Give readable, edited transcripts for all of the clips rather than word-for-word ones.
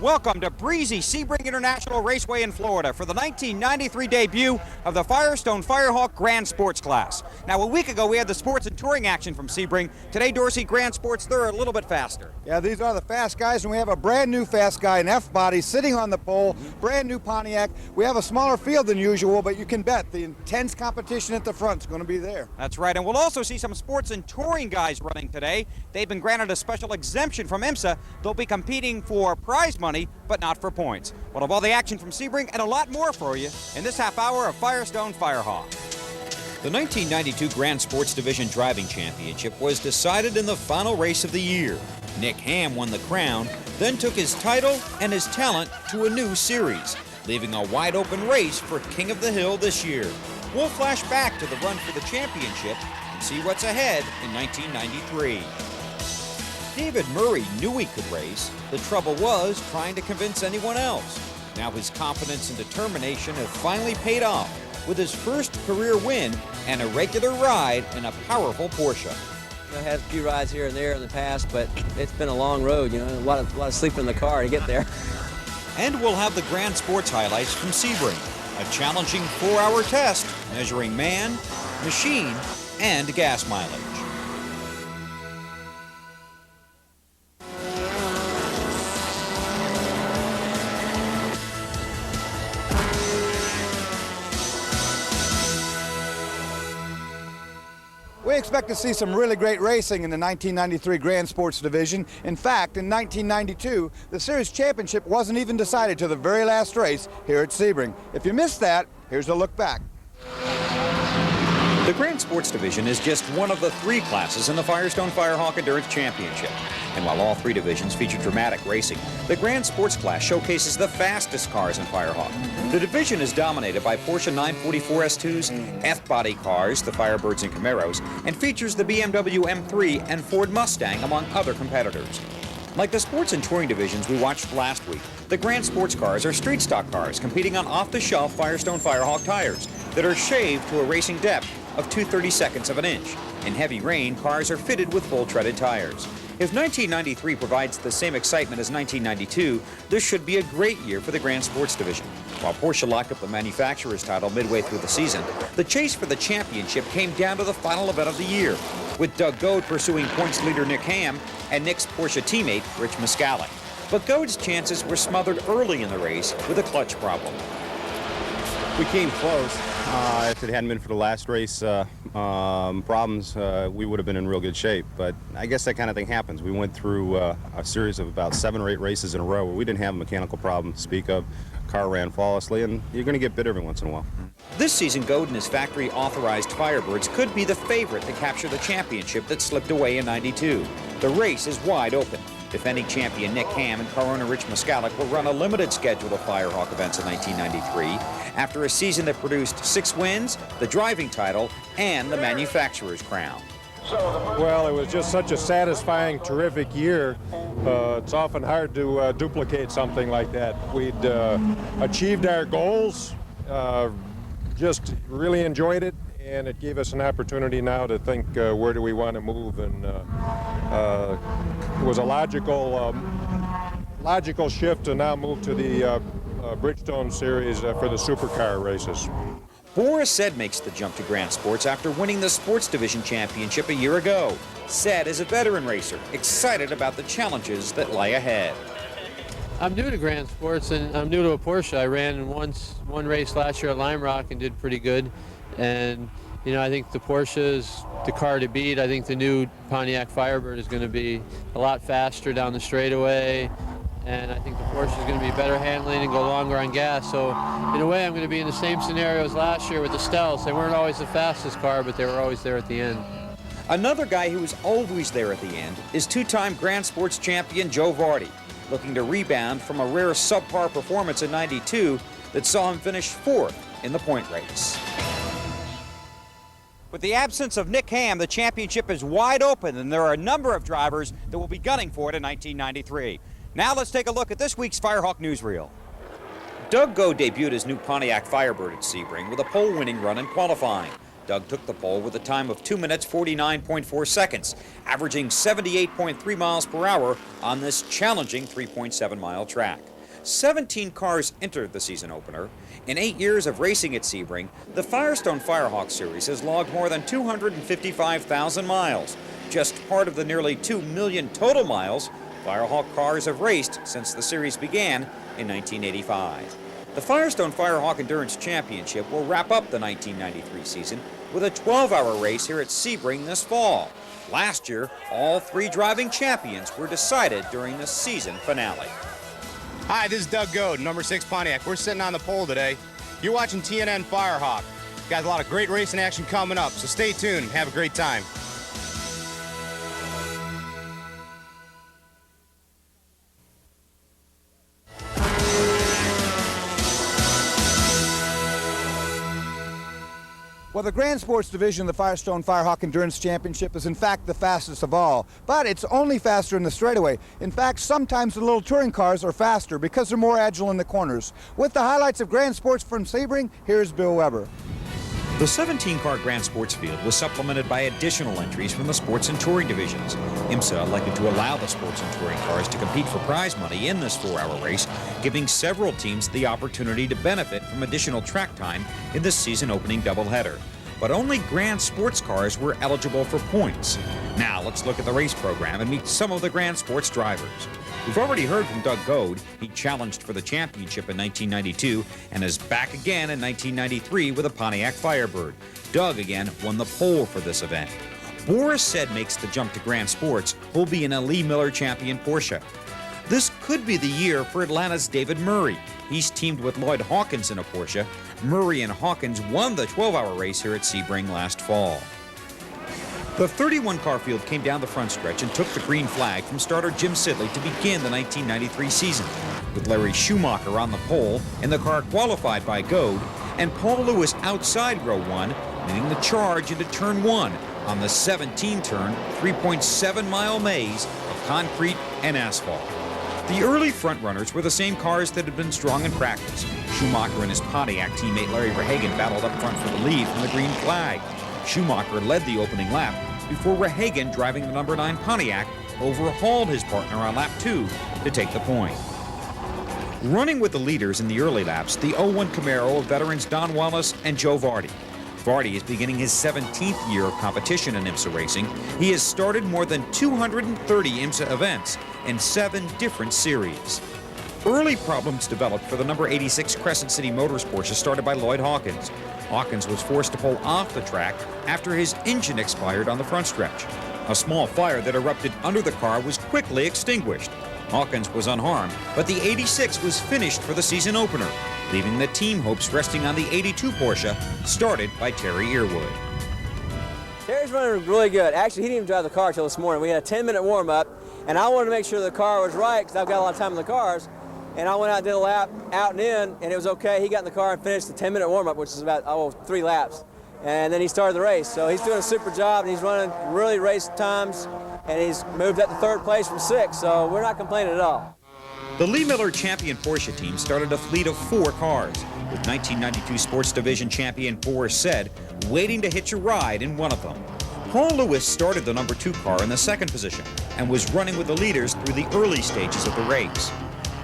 Welcome to breezy Sebring International Raceway in Florida for the 1993 debut of the Firestone Firehawk Grand Sports class. Now, a week ago, we had the sports and touring action from Sebring. Today, Dorsey Grand Sports, they're a little bit faster. Yeah, these are the fast guys, and we have a brand new fast guy, an F-body, sitting on the pole, brand new Pontiac. We have a smaller field than usual, but you can bet the intense competition at the front is going to be there. That's right, and we'll also see some sports and touring guys running today. They've been granted a special exemption from IMSA. They'll be competing for prize money, but not for points. We'll have all the action from Sebring and a lot more for you in this half hour of Firestone Firehawk. The 1992 Grand Sports Division Driving Championship was decided in the final race of the year. Nick Ham won the crown, then took his title and his talent to a new series, leaving a wide open race for King of the Hill this year. We'll flash back to the run for the championship and see what's ahead in 1993. David Murray knew he could race. The trouble was trying to convince anyone else. Now his confidence and determination have finally paid off with his first career win and a regular ride in a powerful Porsche. I've had a few rides here and there in the past, but it's been a long road, you know, a lot of sleeping in the car to get there. And we'll have the Grand Sports highlights from Sebring, a challenging 4-hour test measuring man, machine, and gas mileage. We expect to see some really great racing in the 1993 Grand Sports Division. In fact, in 1992, the Series Championship wasn't even decided to the very last race here at Sebring. If you missed that, here's a look back. The Grand Sports Division is just one of the 3 classes in the Firestone Firehawk Endurance Championship. And while all 3 divisions feature dramatic racing, the Grand Sports class showcases the fastest cars in Firehawk. The division is dominated by Porsche 944 S2s, F-body cars, the Firebirds and Camaros, and features the BMW M3 and Ford Mustang, among other competitors. Like the sports and touring divisions we watched last week, the Grand Sports cars are street stock cars competing on off-the-shelf Firestone Firehawk tires that are shaved to a racing depth of 2/32 of an inch. In heavy rain, cars are fitted with full treaded tires. If 1993 provides the same excitement as 1992, this should be a great year for the Grand Sports Division. While Porsche locked up the manufacturer's title midway through the season, the chase for the championship came down to the final event of the year, with Doug Goad pursuing points leader Nick Ham and Nick's Porsche teammate Rich Muscala. But Goad's chances were smothered early in the race with a clutch problem. We came close. If it hadn't been for the last race problems, we would have been in real good shape. But I guess that kind of thing happens. We went through a series of about 7 or 8 races in a row where we didn't have a mechanical problem to speak of. Car ran flawlessly, and you're going to get bit every once in a while. This season, Goad and his factory-authorized Firebirds could be the favorite to capture the championship that slipped away in '92. The race is wide open. Defending champion Nick Ham and car owner Rich Muscala will run a limited schedule of Firehawk events in 1993 after a season that produced 6 wins, the driving title, and the manufacturer's crown. Well, it was just such a satisfying, terrific year. It's often hard to duplicate something like that. We'd achieved our goals, just really enjoyed it, and it gave us an opportunity now to think, where do we want to move? And it was a logical shift to now move to the Bridgestone series for the supercar races. Boris Said makes the jump to Grand Sports after winning the Sports Division Championship a year ago. Said is a veteran racer, excited about the challenges that lie ahead. I'm new to Grand Sports, and I'm new to a Porsche. I ran in one race last year at Lime Rock and did pretty good. And, you know, I think the Porsche is the car to beat. I think the new Pontiac Firebird is going to be a lot faster down the straightaway. And I think the Porsche is going to be better handling and go longer on gas. So, in a way, I'm going to be in the same scenario as last year with the Stealths. They weren't always the fastest car, but they were always there at the end. Another guy who is always there at the end is 2-time Grand Sports champion Joe Vardy, looking to rebound from a rare subpar performance in '92 that saw him finish 4th in the point race. With the absence of Nick Ham, the championship is wide open, and there are a number of drivers that will be gunning for it in 1993. Now let's take a look at this week's Firehawk newsreel. Doug Goad debuted his new Pontiac Firebird at Sebring with a pole-winning run in qualifying. Doug took the pole with a time of 2 minutes 49.4 seconds, averaging 78.3 miles per hour on this challenging 3.7-mile track. 17 cars entered the season opener. In 8 years of racing at Sebring, the Firestone Firehawk Series has logged more than 255,000 miles, just part of the nearly 2 million total miles Firehawk cars have raced since the series began in 1985. The Firestone Firehawk Endurance Championship will wrap up the 1993 season with a 12-hour race here at Sebring this fall. Last year, all 3 driving champions were decided during the season finale. Hi, this is Doug Goad, number 6 Pontiac. We're sitting on the pole today. You're watching TNN Firehawk. Got a lot of great racing action coming up, so stay tuned and have a great time. Well, the Grand Sports Division of the Firestone Firehawk Endurance Championship is in fact the fastest of all, but it's only faster in the straightaway. In fact, sometimes the little touring cars are faster because they're more agile in the corners. With the highlights of Grand Sports from Sebring, here's Bill Weber. The 17-car Grand Sports field was supplemented by additional entries from the sports and touring divisions. IMSA elected to allow the sports and touring cars to compete for prize money in this 4-hour race, giving several teams the opportunity to benefit from additional track time in this season-opening doubleheader. But only Grand Sports cars were eligible for points. Now let's look at the race program and meet some of the Grand Sports drivers. We've already heard from Doug Goad. He challenged for the championship in 1992 and is back again in 1993 with a Pontiac Firebird. Doug again won the pole for this event. Boris said makes the jump to Grand Sports will be in a Lee Miller champion Porsche. This could be the year for Atlanta's David Murray. He's teamed with Lloyd Hawkins in a Porsche. Murray and Hawkins won the 12-hour race here at Sebring last fall. The 31-car field came down the front stretch and took the green flag from starter Jim Sidley to begin the 1993 season, with Larry Schumacher on the pole in the car qualified by Goad, and Paul Lewis outside row 1, leading the charge into turn 1 on the 17-turn, 3.7-mile maze of concrete and asphalt. The early front-runners were the same cars that had been strong in practice. Schumacher and his Pontiac teammate Larry Verhagen battled up front for the lead from the green flag. Schumacher led the opening lap before Verhagen, driving the number 9 Pontiac, overhauled his partner on lap 2 to take the point. Running with the leaders in the early laps, the 01 Camaro of veterans Don Wallace and Joe Vardy. Vardy is beginning his 17th year of competition in IMSA racing. He has started more than 230 IMSA events in 7 different series. Early problems developed for the number 86 Crescent City Motors Porsche started by Lloyd Hawkins. Hawkins was forced to pull off the track after his engine expired on the front stretch. A small fire that erupted under the car was quickly extinguished. Hawkins was unharmed, but the 86 was finished for the season opener, leaving the team hopes resting on the 82 Porsche, started by Terry Earwood. Terry's running really good. Actually, he didn't even drive the car until this morning. We had a 10-minute warm-up, and I wanted to make sure the car was right because I've got a lot of time in the cars. And I went out and did a lap out and in, and it was okay. He got in the car and finished the 10-minute warm-up, which is about 3 laps. And then he started the race. So he's doing a super job, and he's running really race times, and he's moved up to 3rd place from 6th, so we're not complaining at all. The Lee Miller champion Porsche team started a fleet of 4 cars, with 1992 Sports Division champion Boris Said waiting to hitch a ride in one of them. Paul Lewis started the number 2 car in the 2nd position and was running with the leaders through the early stages of the race.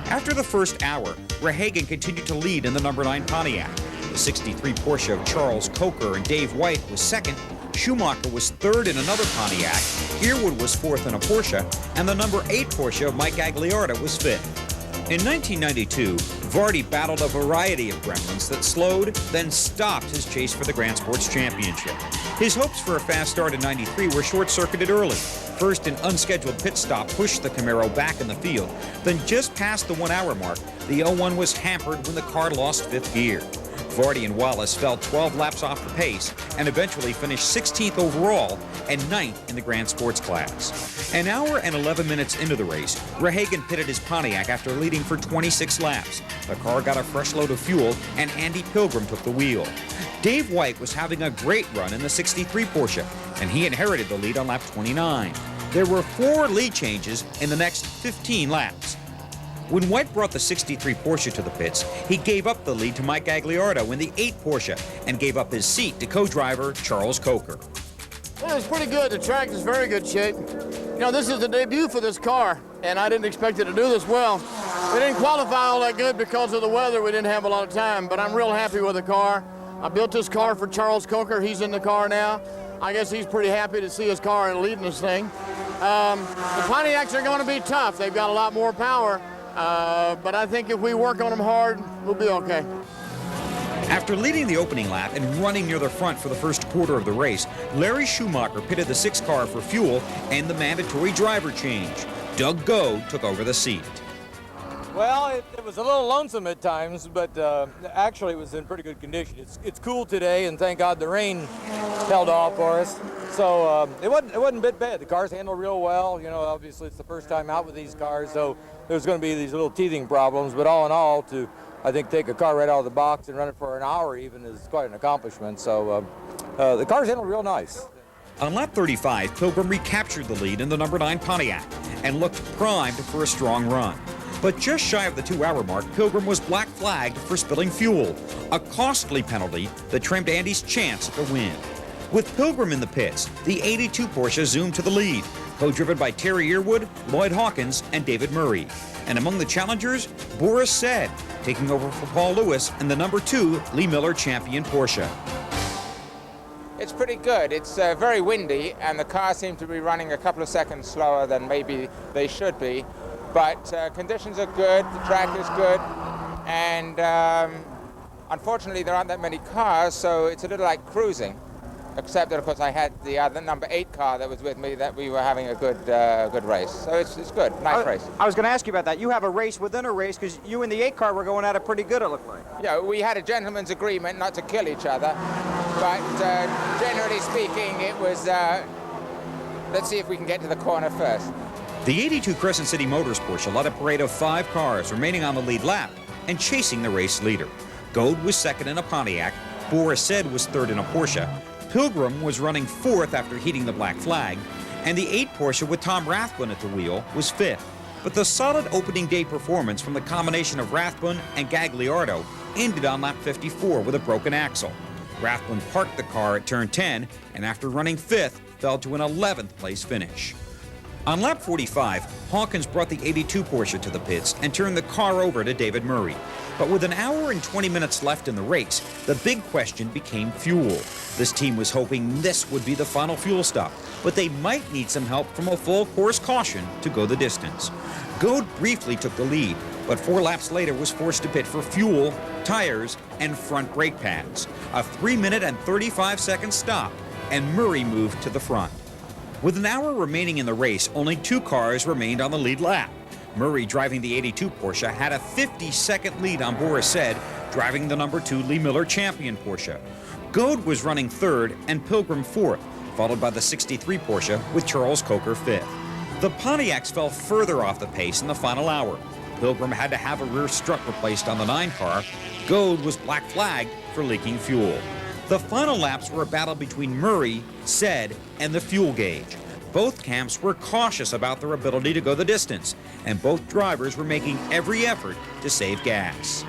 After the first hour, Verhagen continued to lead in the number 9 Pontiac. The 63 Porsche of Charles Coker and Dave White was 2nd, Schumacher was 3rd in another Pontiac, Earwood was 4th in a Porsche, and the number 8 Porsche of Mike Agliarda was 5th. In 1992, Vardy battled a variety of gremlins that slowed, then stopped his chase for the Grand Sports Championship. His hopes for a fast start in 93 were short-circuited early. First, an unscheduled pit stop pushed the Camaro back in the field. Then just past the 1-hour mark, the 01 was hampered when the car lost 5th gear. Vardy and Wallace fell 12 laps off the pace and eventually finished 16th overall and 9th in the Grand Sports class. An hour and 11 minutes into the race, Verhagen pitted his Pontiac after leading for 26 laps. The car got a fresh load of fuel and Andy Pilgrim took the wheel. Dave White was having a great run in the 63 Porsche, and he inherited the lead on lap 29. There were 4 lead changes in the next 15 laps. When White brought the 63 Porsche to the pits, he gave up the lead to Mike Agliarda in the 8 Porsche and gave up his seat to co-driver Charles Coker. Well, it's pretty good. The track is very good shape. You know, this is the debut for this car, and I didn't expect it to do this well. We didn't qualify all that good because of the weather. We didn't have a lot of time, but I'm real happy with the car. I built this car for Charles Coker. He's in the car now. I guess he's pretty happy to see his car and leading this thing. The Pontiacs are going to be tough. They've got a lot more power, but I think if we work on them hard, we'll be okay. After leading the opening lap and running near the front for the first quarter of the race, Larry Schumacher pitted the 6th car for fuel and the mandatory driver change. Doug Goad took over the seat. Well, it was a little lonesome at times, but actually it was in pretty good condition. It's cool today, and thank God the rain held off for us. So it wasn't a bit bad. The cars handled real well. You know, obviously it's the first time out with these cars, so there's going to be these little teething problems. But all in all, I think take a car right out of the box and run it for an hour even is quite an accomplishment. So the cars handled real nice. On lap 35, Pilgrim recaptured the lead in the number 9 Pontiac and looked primed for a strong run. But just shy of the 2-hour mark, Pilgrim was black flagged for spilling fuel, a costly penalty that trimmed Andy's chance at the win. With Pilgrim in the pits, the 82 Porsche zoomed to the lead, co-driven by Terry Earwood, Lloyd Hawkins, and David Murray. And among the challengers, Boris Said, taking over for Paul Lewis and the number 2 Lee Miller champion Porsche. It's pretty good. It's very windy, and the cars seem to be running a couple of seconds slower than maybe they should be. But conditions are good, the track is good, and unfortunately there aren't that many cars, so it's a little like cruising. Except that, of course, I had the other number 8 car that was with me that we were having a good race. So it's good, nice race. I was going to ask you about that. You have a race within a race because you and the 8 car were going at it pretty good, it looked like. Yeah, we had a gentleman's agreement not to kill each other, but generally speaking, it was, let's see if we can get to the corner first. The 82 Crescent City Motors Porsche led a parade of 5 cars remaining on the lead lap and chasing the race leader. Goad was second in a Pontiac, Boris Said was third in a Porsche, Pilgrim was running 4th after heating the black flag, and the 8 Porsche with Tom Rathbun at the wheel was 5th. But the solid opening day performance from the combination of Rathbun and Gagliardo ended on lap 54 with a broken axle. Rathbun parked the car at turn 10, and after running 5th, fell to an 11th place finish. On lap 45, Hawkins brought the 82 Porsche to the pits and turned the car over to David Murray. But with an hour and 20 minutes left in the race, the big question became fuel. This team was hoping this would be the final fuel stop, but they might need some help from a full course caution to go the distance. Goad briefly took the lead, but 4 laps later was forced to pit for fuel, tires, and front brake pads. A 3-minute and 35-second stop, and Murray moved to the front. With an hour remaining in the race, only 2 cars remained on the lead lap. Murray, driving the 82 Porsche, had a 50-second lead on Boris Said, driving the number 2 Lee Miller champion Porsche. Goad was running 3rd and Pilgrim 4th, followed by the 63 Porsche with Charles Coker 5th. The Pontiacs fell further off the pace in the final hour. Pilgrim had to have a rear strut replaced on the 9 car. Goad was black flagged for leaking fuel. The final laps were a battle between Murray, Said, and the fuel gauge. Both camps were cautious about their ability to go the distance, and both drivers were making every effort to save gas.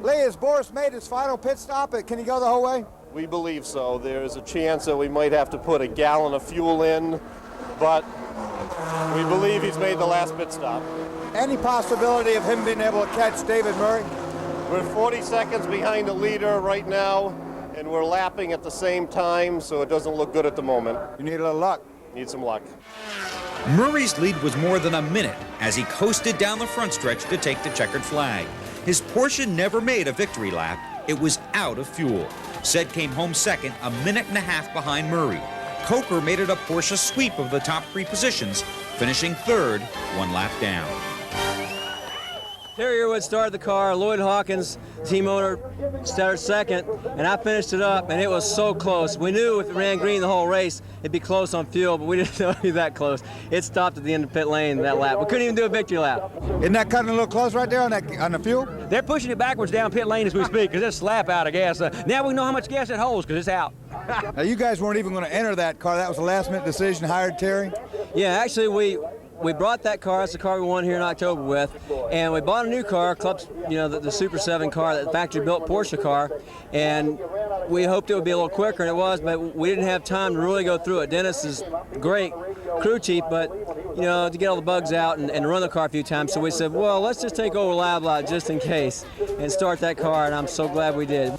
Lee, has Boris made his final pit stop? Can he go the whole way? We believe so. There's a chance that we might have to put a gallon of fuel in, but we believe he's made the last pit stop. Any possibility of him being able to catch David Murray? We're 40 seconds behind the leader right now, and we're lapping at the same time, so it doesn't look good at the moment. You need a little luck. Need some luck. Murray's lead was more than a minute as he coasted down the front stretch to take the checkered flag. His Porsche never made a victory lap. It was out of fuel. Said came home second, a minute and a half behind Murray. Coker made it a Porsche sweep of the top 3 positions, finishing 3rd, 1 lap down. Terry Earwood started the car, Lloyd Hawkins, team owner, started second, and I finished it up, and it was so close. We knew if it ran green the whole race, it'd be close on fuel, but we didn't know it'd be that close. It stopped at the end of pit lane, that lap. We couldn't even do a victory lap. Isn't that cutting a little close right there on the fuel? They're pushing it backwards down pit lane as we speak, because it's slap out of gas. Now we know how much gas it holds, because it's out. Now, you guys weren't even going to enter that car. That was a last-minute decision, hired Terry? Yeah, actually, we brought that car. That's the car we won here in October with, and we bought a new car, the Super 7 car, that factory-built Porsche car, and we hoped it would be a little quicker, and it was, but we didn't have time to really go through it. Dennis is great, crew chief, but you know, to get all the bugs out and run the car a few times. So we said, well, let's just take over Lab Lot just in case and start that car, and I'm so glad we did.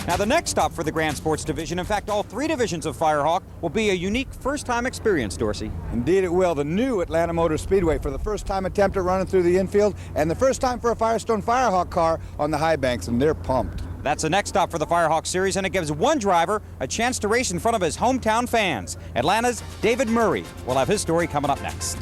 Now, the next stop for the Grand Sports Division, in fact, all 3 divisions of Firehawk, will be a unique first-time experience, Dorsey. Indeed it will. The new Atlanta Motor Speedway for the first time attempt at running through the infield, and the first time for a Firestone Firehawk car on the high banks, and they're pumped. That's the next stop for the Firehawk Series, and it gives one driver a chance to race in front of his hometown fans. Atlanta's David Murray will have his story coming up next.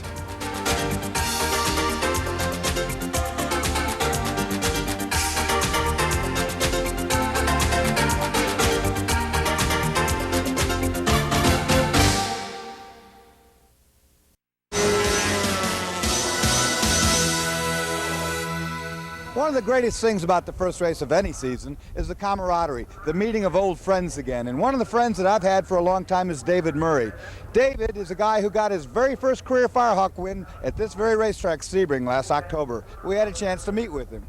One of the greatest things about the first race of any season is the camaraderie, the meeting of old friends again. And one of the friends that I've had for a long time is David Murray. David is a guy who got his very first career Firehawk win at this very racetrack, Sebring, last October. We had a chance to meet with him.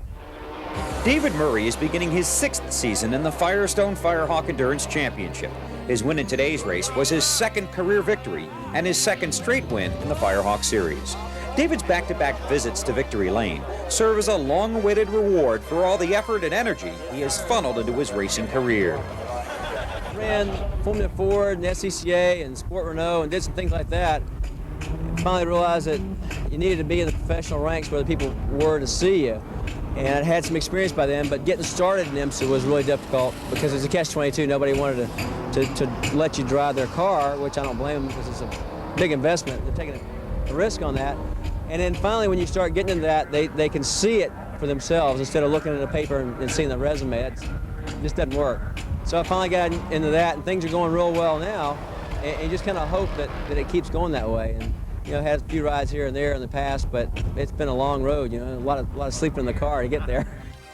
David Murray is beginning his 6th season in the Firestone Firehawk Endurance Championship. His win in today's race was his 2nd career victory and his 2nd straight win in the Firehawk Series. David's back-to-back visits to Victory Lane serve as a long-awaited reward for all the effort and energy he has funneled into his racing career. Ran Formula Ford and SCCA and Sport Renault and did some things like that. Finally realized that you needed to be in the professional ranks where the people were to see you. And I had some experience by then, but getting started in IMSA was really difficult because it's a catch-22. Nobody wanted to let you drive their car, which I don't blame them because it's a big investment. They're taking a risk on that. And then finally, when you start getting into that, they can see it for themselves instead of looking at a paper and seeing the resume. It just doesn't work. So I finally got into that, and things are going real well now. And you just kind of hope that it keeps going that way. And you know, had a few rides here and there in the past, but it's been a long road. You know, a lot of sleeping in the car to get there.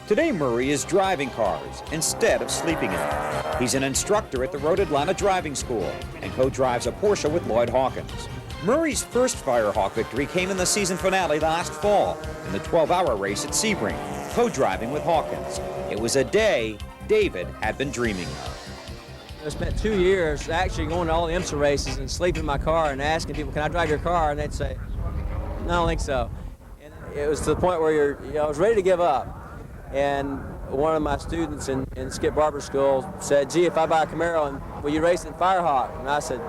Today, Murray is driving cars instead of sleeping in them. He's an instructor at the Road Atlanta Driving School and co-drives a Porsche with Lloyd Hawkins. Murray's first Firehawk victory came in the season finale last fall in the 12-hour race at Sebring, co-driving with Hawkins. It was a day David had been dreaming of. I spent 2 years actually going to all the IMSA races and sleeping in my car and asking people, can I drive your car? And they'd say, no, I don't think so. And it was to the point where I was ready to give up. And one of my students in Skip Barber's school said, gee, if I buy a Camaro, will you race in Firehawk? And I said,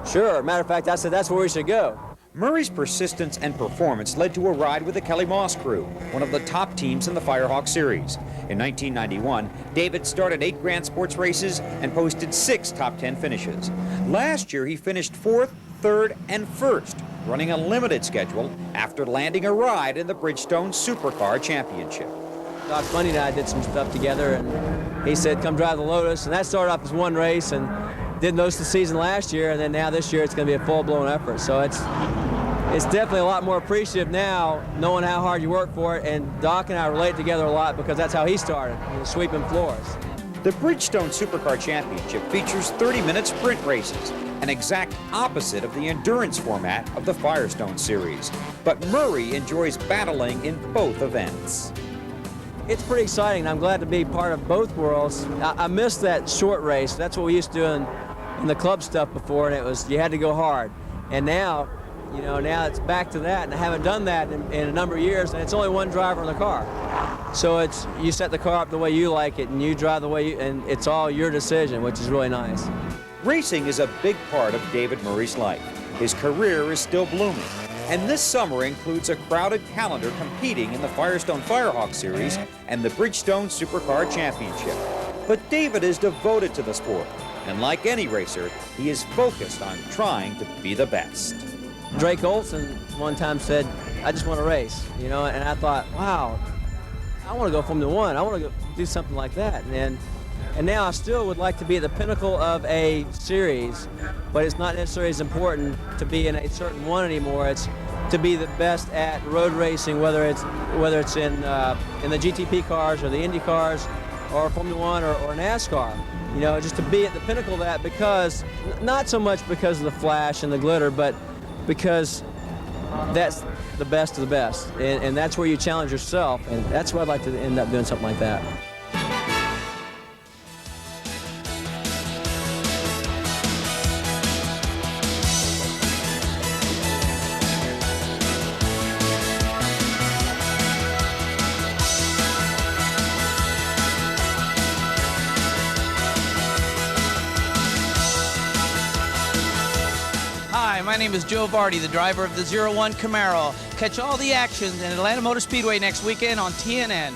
sure. Matter of fact, I said, that's where we should go. Murray's persistence and performance led to a ride with the Kelly Moss crew, one of the top teams in the Firehawk Series. In 1991, David started 8 Grand Sports races and posted 6 top 10 finishes. Last year, he finished 4th, 3rd, and 1st, running a limited schedule after landing a ride in the Bridgestone Supercar Championship. Doc Bundy and I did some stuff together, and he said, come drive the Lotus, and that started off as one race, and did most of the season last year, and then now this year it's going to be a full-blown effort. So it's definitely a lot more appreciative now, knowing how hard you work for it, and Doc and I relate together a lot because that's how he started, sweeping floors. The Bridgestone Supercar Championship features 30-minute sprint races, an exact opposite of the endurance format of the Firestone Series. But Murray enjoys battling in both events. It's pretty exciting, and I'm glad to be part of both worlds. I miss that short race. That's what we used to do in the club stuff before, and it was, you had to go hard. And now, you know, now it's back to that, and I haven't done that in a number of years, and it's only one driver in the car. So it's, you set the car up the way you like it, and you drive the way you, and it's all your decision, which is really nice. Racing is a big part of David Murray's life. His career is still blooming, and this summer includes a crowded calendar competing in the Firestone Firehawk Series and the Bridgestone Supercar Championship. But David is devoted to the sport, and like any racer, he is focused on trying to be the best. Drake Olson one time said, I just want to race, you know, and I thought, wow, I want to go Formula One. I want to go do something like that. And now I still would like to be at the pinnacle of a series, but it's not necessarily as important to be in a certain one anymore. It's to be the best at road racing, whether it's in the GTP cars or the Indy cars or Formula One or NASCAR. You know, just to be at the pinnacle of that, because not so much because of the flash and the glitter, but because that's the best of the best, and that's where you challenge yourself, and that's why I'd like to end up doing something like that. Hi, my name is Joe Vardy, the driver of the 01 Camaro. Catch all the action in Atlanta Motor Speedway next weekend on TNN.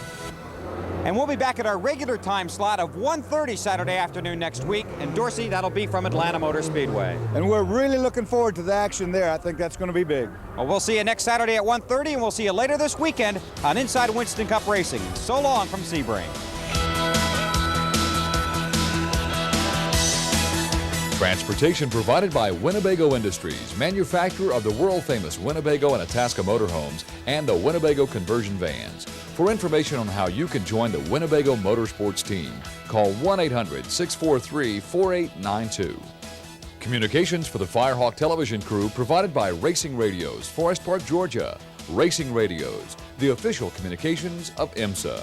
And we'll be back at our regular time slot of 1:30 Saturday afternoon next week. And Dorsey, that'll be from Atlanta Motor Speedway. And we're really looking forward to the action there. I think that's going to be big. Well, we'll see you next Saturday at 1:30, and we'll see you later this weekend on Inside Winston Cup Racing. So long from Sebring. Transportation provided by Winnebago Industries, manufacturer of the world-famous Winnebago and Itasca motorhomes and the Winnebago conversion vans. For information on how you can join the Winnebago Motorsports team, call 1-800-643-4892. Communications for the Firehawk television crew provided by Racing Radios, Forest Park, Georgia. Racing Radios, the official communications of IMSA.